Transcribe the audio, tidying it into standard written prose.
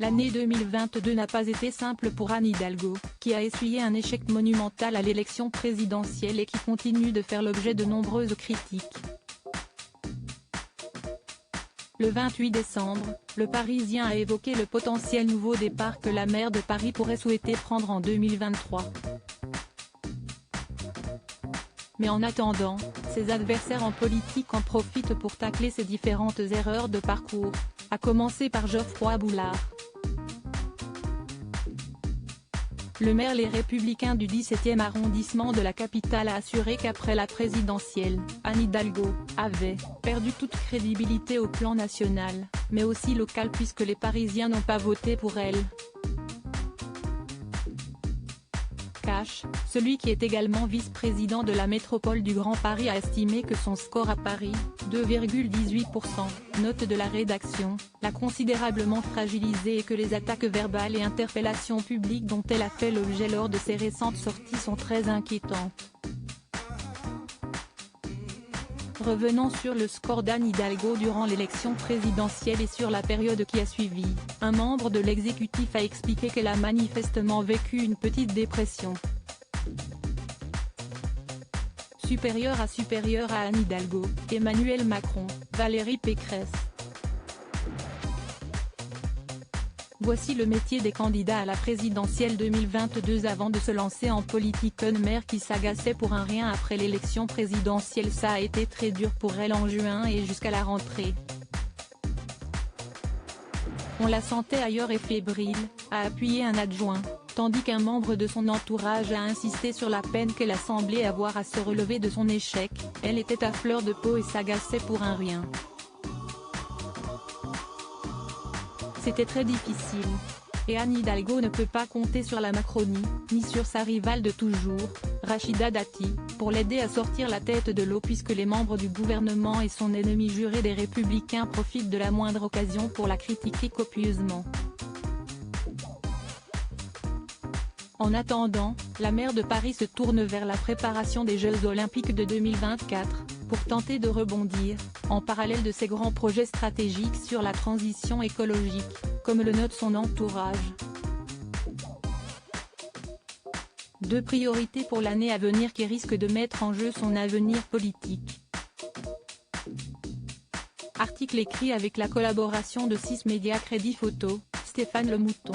L'année 2022 n'a pas été simple pour Anne Hidalgo, qui a essuyé un échec monumental à l'élection présidentielle et qui continue de faire l'objet de nombreuses critiques. Le 28 décembre, le Parisien a évoqué le potentiel nouveau départ que la maire de Paris pourrait souhaiter prendre en 2023. Mais en attendant, ses adversaires en politique en profitent pour tacler ses différentes erreurs de parcours, à commencer par Geoffroy Boulard. Le maire Les Républicains du 17e arrondissement de la capitale a assuré qu'après la présidentielle, Anne Hidalgo avait perdu toute crédibilité au plan national, mais aussi local puisque les Parisiens n'ont pas voté pour elle. Cash, celui qui est également vice-président de la métropole du Grand Paris, a estimé que son score à Paris, 2,18%, note de la rédaction, l'a considérablement fragilisée et que les attaques verbales et interpellations publiques dont elle a fait l'objet lors de ses récentes sorties sont très inquiétantes. Revenons sur le score d'Anne Hidalgo durant l'élection présidentielle et sur la période qui a suivi. Un membre de l'exécutif a expliqué qu'elle a manifestement vécu une petite dépression. Supérieure à Anne Hidalgo, Emmanuel Macron, Valérie Pécresse. Voici le métier des candidats à la présidentielle 2022 avant de se lancer en politique. Une maire qui s'agaçait pour un rien après l'élection présidentielle. Ça a été très dur pour elle en juin et jusqu'à la rentrée. On la sentait ailleurs et fébrile, a appuyé un adjoint, tandis qu'un membre de son entourage a insisté sur la peine qu'elle a semblé avoir à se relever de son échec. Elle était à fleur de peau et s'agaçait pour un rien. C'était très difficile. Et Anne Hidalgo ne peut pas compter sur la Macronie, ni sur sa rivale de toujours, Rachida Dati, pour l'aider à sortir la tête de l'eau puisque les membres du gouvernement et son ennemi juré des Républicains profitent de la moindre occasion pour la critiquer copieusement. En attendant, la maire de Paris se tourne vers la préparation des Jeux Olympiques de 2024, pour tenter de rebondir, en parallèle de ses grands projets stratégiques sur la transition écologique, comme le note son entourage. Deux priorités pour l'année à venir qui risquent de mettre en jeu son avenir politique. Article écrit avec la collaboration de 6 médias Crédit Photo, Stéphane Le Mouton.